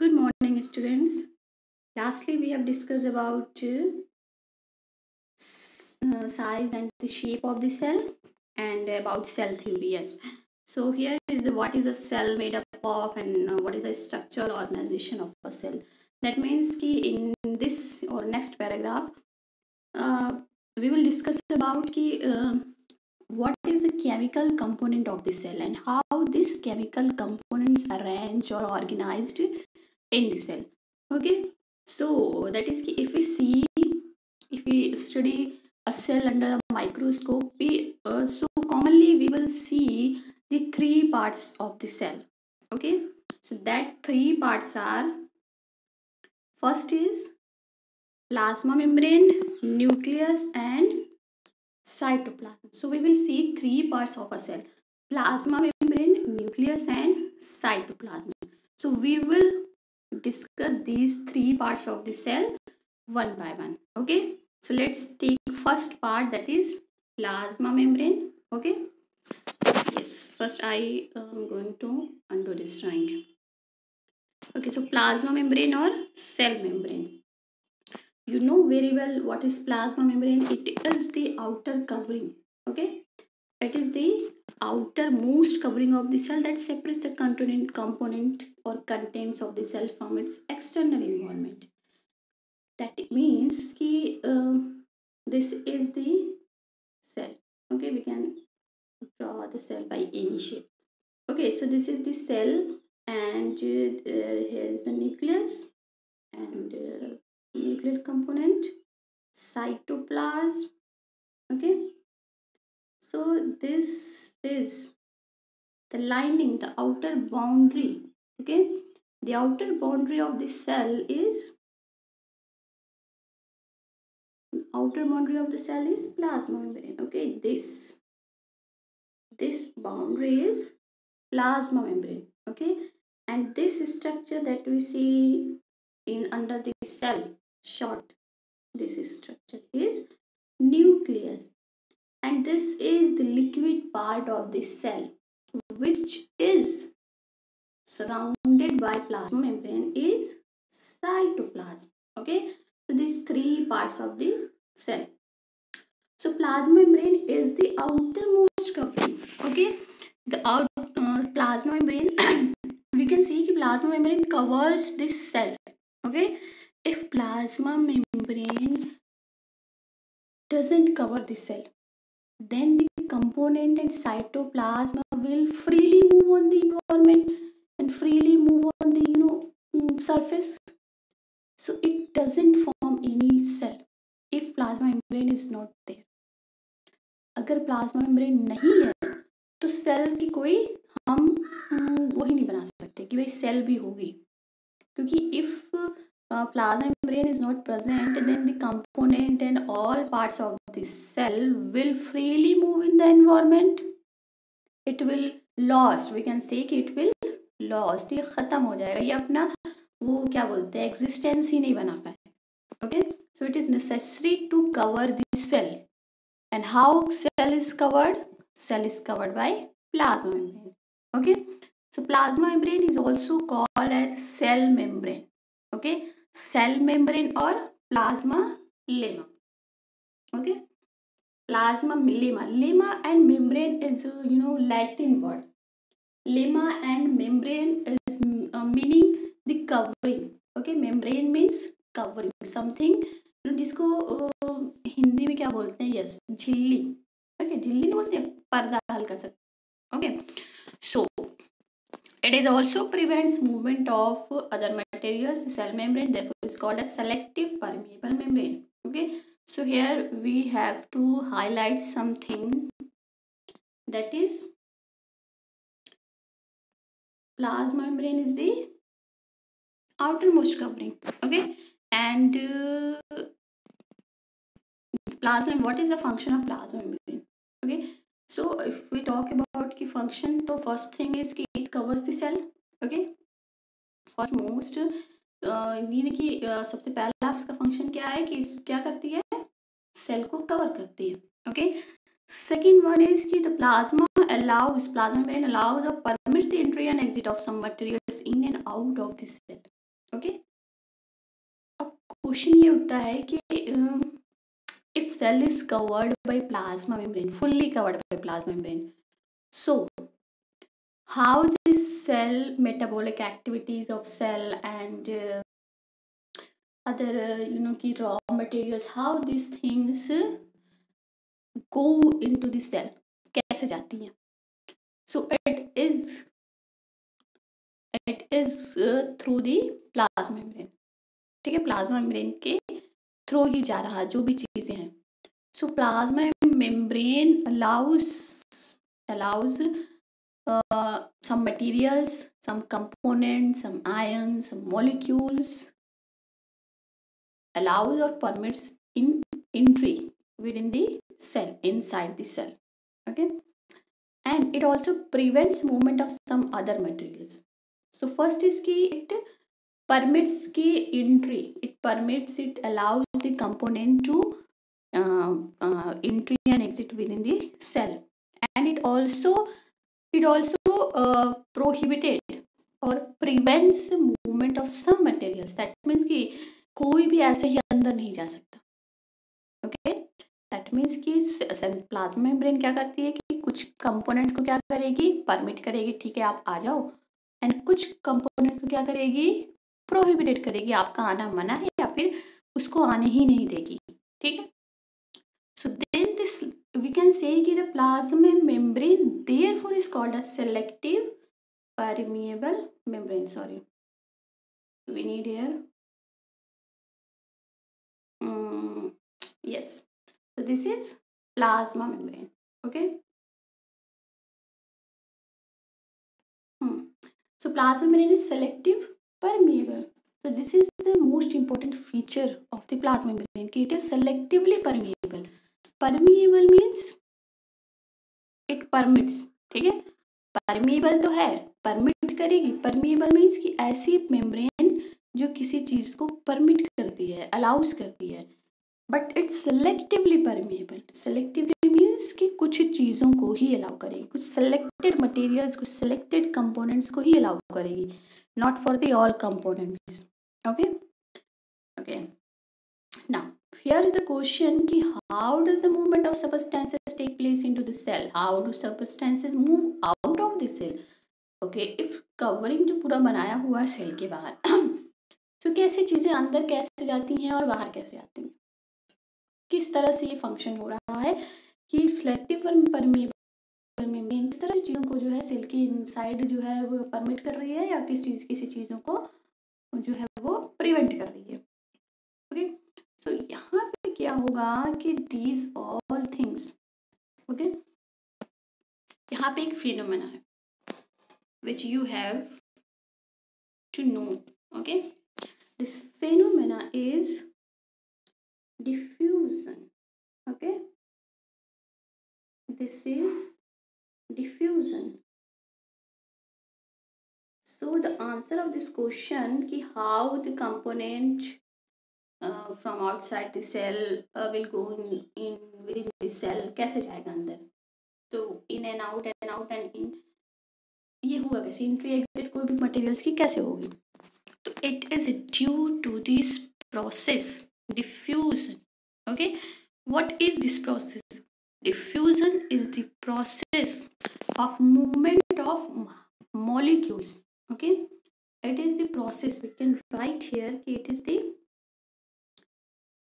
Good morning, students. Lastly, we have discussed about size and the shape of the cell and about cell theory. Yes. So here is what is a cell made up of and what is the structural organization of a cell. That means ki in this or next paragraph, uh, we will discuss about what is the chemical component of the cell and how these chemical components arranged or organized in the cell. Okay, so that is if we study a cell under a microscope, so commonly we will see the three parts of the cell. Okay, so that three parts are: first is plasma membrane, nucleus, and cytoplasm. So we will see three parts of a cell: plasma membrane, nucleus, and cytoplasm. So we will discuss these three parts of the cell one by one. Okay, so let's take first part, that is plasma membrane. Okay, yes, first I am going to undo this drawing. Okay, so plasma membrane or cell membrane, you know very well what is plasma membrane. It is the outer covering. Okay, it is the outermost covering of the cell that separates the component or contents of the cell from its external environment. That means ki, this is the cell. Okay, we can draw the cell by any shape. Okay, so this is the cell, and here is the nucleus and nuclear component, cytoplasm. Okay, so this is the lining, the outer boundary. Okay, the outer boundary of the cell is plasma membrane. Okay, this boundary is plasma membrane. Okay, and this structure that we see in under the cell, short, this structure is nucleus, and this is the liquid part of the cell which is surrounded by plasma membrane is cytoplasm. Okay, so these three parts of the cell. So plasma membrane is the outermost covering. Okay, the plasma membrane we can see that plasma membrane covers this cell. Okay, if plasma membrane doesn't cover the cell, then the component and cytoplasm will freely move on the environment and freely move on the surface. So it doesn't form any cell if plasma membrane is not there. अगर plasma membrane नहीं है तो cell की कोई हम वो ही नहीं बना सकते कि भाई सेल भी होगी, क्योंकि if plasma membrane is not present, then the component and all parts of the cell will freely move in the environment. It will lost, we can say कि it will lost, ये खत्म हो जाएगा, ये अपना वो क्या बोलते हैं एग्जिस्टेंस ही नहीं बना पाए. Okay, so it is necessary to cover the cell. And how cell is covered? Cell is covered by plasma membrane. Okay, so plasma membrane is also called as cell membrane. Okay, cell membrane or plasma lemma. Okay, plasma lemma and membrane is Latin word. Lemma and membrane is meaning the covering. Okay, membrane means covering something, जिसको हिंदी में क्या बोलते हैं, yes झिल्ली. Okay, झिल्ली नहीं बोलते, पर्दा हल्का सा. Okay, so it is also prevents movement of other materials. The cell membrane therefore is called as selective permeable membrane. Okay, so here we have to highlight something, that is plasma membrane is the outermost covering. Okay, and plasma, what is the function of plasma membrane? Okay, so if we talk about the function, तो first thing is कि it covers the cell. Okay, first most ये कि सबसे पहला इसका function क्या है कि क्या करती है, सेल को कवर करती है. Okay, second one is कि the plasma membrane allows or permits the entry and exit of some materials in and out of the cell. Okay. अब क्वेश्चन ये उठता है कि if cell is covered by plasma membrane, fully covered by plasma membrane, so how this cell metabolic activities of cell and other की raw materials, how these things go into the cell, कैसे जाती हैं? So it is through the plasma membrane, ठीक है, plasma membrane के through ही जा रहा जो भी चीजें हैं। सो plasma membrane allows some materials, some components, some ions, some molecules, allows or permits in entry within the cell, inside the cell, okay, and it also prevents movement of some other materials. So first is ki it permits ki entry, it allows the component to entry and exit within the cell, and it also prohibited or prevents movement of some materials. That means कि कोई भी ऐसे ही अंदर नहीं जा सकता, okay. That means कि plasma membrane क्या करती है कि कुछ कंपोनेंट्स को क्या करेगी, परमिट करेगी, ठीक है आप आ जाओ, एंड कुछ कंपोनेंट्स को क्या करेगी, प्रोहिबिटेड करेगी, आपका आना मना है, या फिर उसको आने ही नहीं देगी, ठीक है। So then this we can say कि the plasma membrane therefore is called a selective permeable membrane. Sorry, we need here. Yes. So this is plasma membrane. Okay. So plasma membrane is selective permeable. So this is the most important feature of the plasma membrane. कि it is selectively permeable. Permeable means it permits, ठीक है। Permeable तो है, permit करेगी, permeable means कि ऐसी membrane जो किसी चीज को परमिट करती है, अलाउज करती है, but it's selectively permeable. Selectively means कि कुछ चीजों को ही अलाउ करेगी, कुछ सेलेक्टेड मटेरियल्स, कुछ सेलेक्टेड कंपोनेंट्स को ही अलाउ करेगी, not for the all components, okay okay. Now here is the question कि how does the movement of substances take place into the cell, how do substances move out of the cell, okay, if covering जो पूरा बनाया हुआ है cell के बाहर तो कैसी चीजें अंदर कैसे जाती हैं और बाहर कैसे आती हैं, किस तरह से ये फंक्शन हो रहा है कि सिलेक्टिव परमिएबल मेम्ब्रेन किस तरह से चीजों को जो है सेल की इनसाइड जो है वो परमिट कर रही है, या किसी चीजों को जो है वो प्रिवेंट कर रही है, ओके। सो यहाँ पे क्या होगा कि दीज ऑल थिंग्स, ओके, यहाँ पे एक फिनोमेना है which you have to know, okay. This phenomena is diffusion, okay, this is diffusion. So the answer of this question ki how the component from outside the cell will go in within the cell, कैसे जाएगा अंदर, तो in and out and in, ये होगा कैसे, entry exit कोई भी materials की कैसे होगी, तो it is due to this process diffusion, okay. What is this process, diffusion is the process of movement of molecules, okay, it is the process, we can write here कि it is the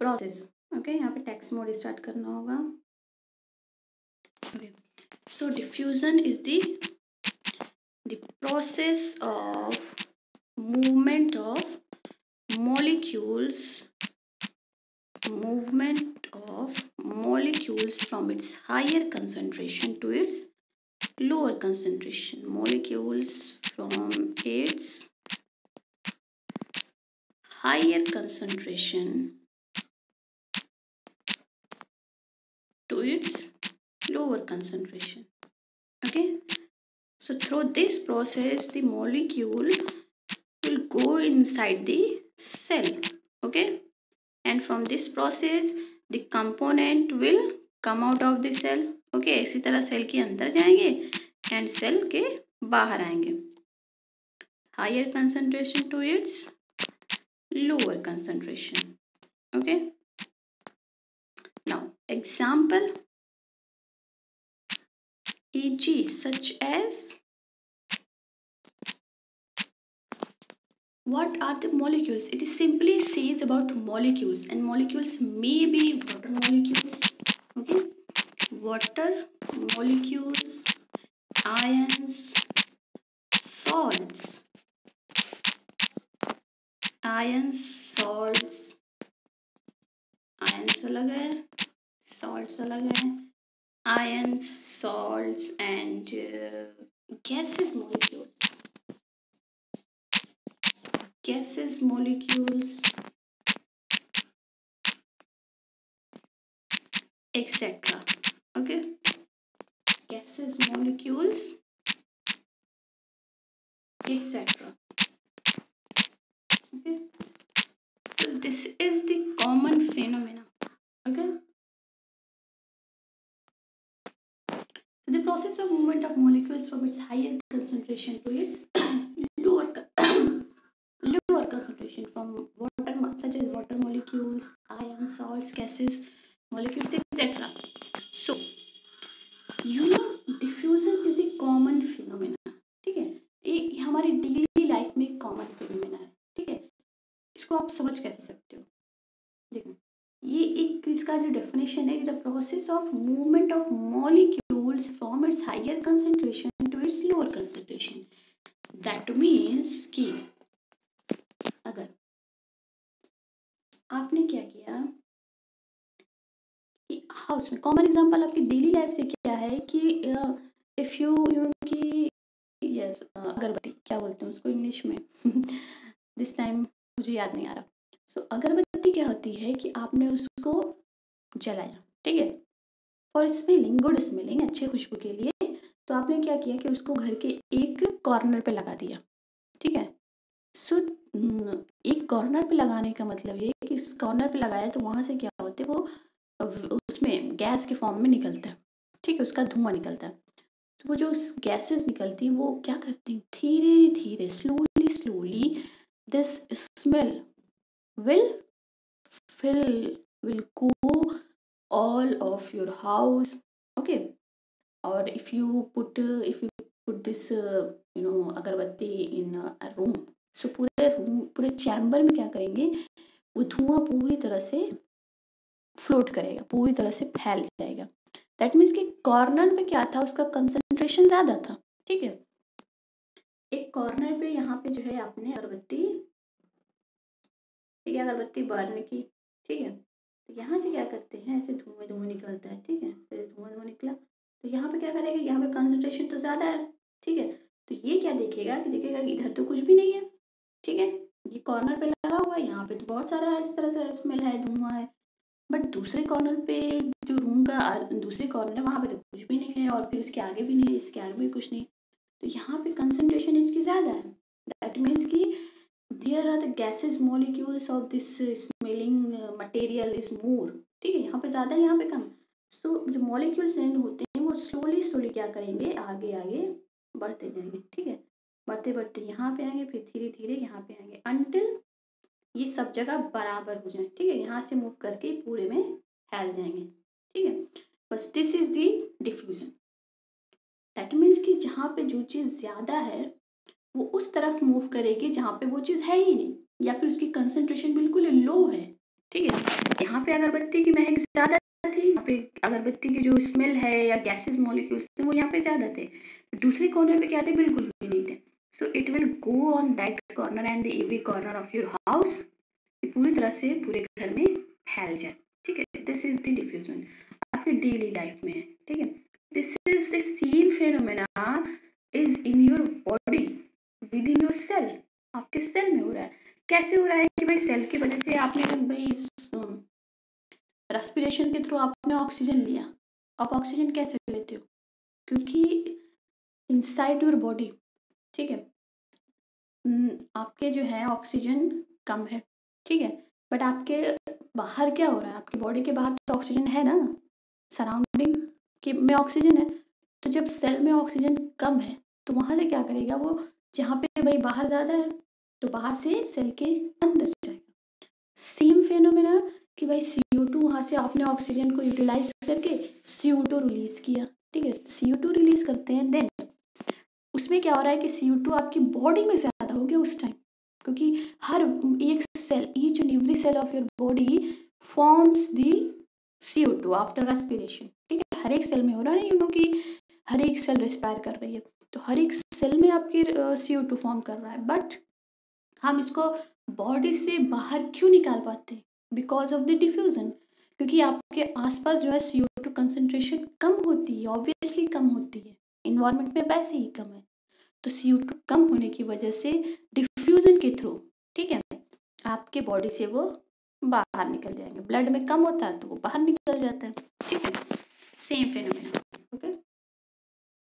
process, okay. यहाँ पे text mode start करना होगा, okay. So diffusion is the process of movement of molecules from its higher concentration to its lower concentration, molecules from its higher concentration to its lower concentration, okay. So through this process the molecule will go inside the cell, okay, and from this process the component will come out of the cell, okay, इसी तरह cell के अंदर जाएंगे and cell के बाहर आएंगे, higher concentration to its lower concentration. Okay. Now, example e.g. such as, what are the molecules? It is simply says about molecules, and molecules may be water molecules. Okay, water molecules, ions, salts, salts, ions अलग है, salts अलग है, ions, salts, and gases molecules, etc. Okay, gases molecules, etc. Okay, so this is the common phenomena. Okay, so the process of movement of molecules from its higher concentration to its lower lower concentration, from water such as water molecules, ions, salts, gases molecules, etc. So diffusion is the common phenomena. ठीक है, ये हमारी daily life में common phenomena है. ठीक है, इसको आप समझ कैसे सकते हो? देखो, ये एक इसका जो डेफिनेशन है, the process of movement of molecules from its higher concentration to its lower concentration. That means कि अगर आपने क्या किया कि हाउस में, कॉमन एग्जांपल आपकी डेली लाइफ से क्या है कि इफ यू नो कि यस अगरबत्ती क्या बोलते हैं उसको इंग्लिश में दिस टाइम मुझे याद नहीं आ रहा. सो अगरबत्ती क्या होती है कि आपने उसको जलाया, ठीक है, फॉर स्मेलिंग, गुड स्मेलिंग, अच्छे खुशबू के लिए. तो आपने क्या किया कि उसको घर के एक कॉर्नर पे लगा दिया. ठीक है, सो एक कॉर्नर पे लगाने का मतलब ये कि इस कॉर्नर पे लगाया तो वहाँ से क्या होते हैं, वो उसमें गैस के फॉर्म में निकलता है. ठीक है, उसका धुआं निकलता है. तो वो जो गैसेस निकलती वो क्या करती हैं, धीरे धीरे slowly this smell will go all of your house. Okay, or if you put this अगरबत्ती in a room, so पूरे चैम्बर में क्या करेंगे, वो धुआं पूरी तरह से फ्लोट करेगा, पूरी तरह से फैल जाएगा. दैट मीन्स कि कॉर्नर पे क्या था, उसका कंसंट्रेशन ज़्यादा था. ठीक है, एक कॉर्नर पे यहाँ पे जो है आपने अगरबत्ती, ठीक है, अगरबत्ती बर्न की. ठीक है, तो यहाँ से क्या करते हैं, ऐसे धुआं निकलता है. ठीक है, ऐसे धुआं निकला तो यहाँ पे क्या करेगा, यहाँ पे कंसंट्रेशन तो ज़्यादा है. ठीक है, तो ये क्या देखेगा कि इधर तो कुछ भी नहीं है. ठीक है, ये कॉर्नर पे लगा हुआ है, यहाँ पे तो बहुत सारा इस तरह से स्मेल है, धुआं है. बट दूसरे कॉर्नर पे, जो रूम का दूसरे कॉर्नर है, वहाँ पे तो कुछ भी नहीं है, और फिर इसके आगे भी नहीं, इसके आगे भी कुछ नहीं. तो यहाँ पे कंसंट्रेशन इसकी ज़्यादा है. दैट मीन्स कि there are the gases molecules of this smelling material is more. ठीक है, यहाँ पे ज़्यादा, यहाँ पे कम. सो जो मॉलिक्यूल्स होते हैं वो स्लोली क्या करेंगे, आगे आगे बढ़ते जाएंगे. ठीक है, बढ़ते यहाँ पे आएंगे, फिर धीरे धीरे यहाँ पे आएंगे, अनटिल ये सब जगह बराबर हो जाए. ठीक है, यहाँ से मूव करके पूरे में फैल जाएंगे. ठीक है, बस this is the diffusion. That means कि जहाँ पे जो चीज़ ज़्यादा है वो उस तरफ मूव करेगी जहाँ पे वो चीज़ है ही नहीं, या फिर उसकी कंसंट्रेशन बिल्कुल लो है. ठीक है, यहाँ पे अगरबत्ती की महक ज़्यादा थी, यहाँ पे अगरबत्ती की जो स्मेल है या गैसेस मॉलिक्यूल्स थे वो यहाँ पे ज़्यादा थे. दूसरे कॉर्नर पे क्या थे, बिल्कुल भी नहीं थे. So it will go on that corner and every corner of your house, पूरी तरह से पूरे घर में फैल जाए. ठीक है, दिस इज द डिफ्यूजन आपके डेली लाइफ में है. ठीक है, this is the same phenomena is in your body within your cell. आपके सेल में हो रहा है. कैसे हो रहा है कि भाई सेल की वजह से आपने भाई रेस्पिरेशन के थ्रू आपने ऑक्सीजन लिया. आप ऑक्सीजन कैसे लेते हो, क्योंकि इनसाइड योर बॉडी, ठीक है, आपके जो है ऑक्सीजन कम है. ठीक है, बट आपके बाहर क्या हो रहा है, आपकी बॉडी के बाहर तो ऑक्सीजन है ना, सराउंडिंग के में ऑक्सीजन है. तो जब सेल में ऑक्सीजन कम है तो वहाँ से क्या करेगा, वो जहाँ पे भाई बाहर ज़्यादा है तो बाहर से सेल के अंदर जाएगा. सेम फेनोमेना कि भाई CO2 वहाँ से आपने ऑक्सीजन को यूटिलाइज करके CO2 रिलीज किया, ठीक है, CO2 रिलीज करते हैं, देन उसमें क्या हो रहा है कि CO2 आपकी बॉडी में ज़्यादा हो गया उस टाइम, क्योंकि हर एक cell, each and every cell of your body forms the CO2 after respiration, ठीक है, हर एक सेल में हो रहा है, कि हर एक सेल रेस्पायर कर रही है, तो हर एक सेल में आपकी CO2 फॉर्म कर रहा है, बट हम इसको बॉडी से बाहर क्यों निकाल पाते हैं? बिकॉज ऑफ द डिफ्यूजन, क्योंकि आपके आसपास जो है CO2 कंसंट्रेशन कम होती है, ऑब्वियसली कम होती है, इन्वायरमेंट में वैसे ही कम है, तो CO2 कम होने की वजह से डिफ्यूजन के थ्रू, ठीक है, आपके बॉडी से वो बाहर निकल जाएंगे, ब्लड में कम होता है तो वो बाहर निकल जाता है, ठीक है, सेम फेनोमेना, ओके।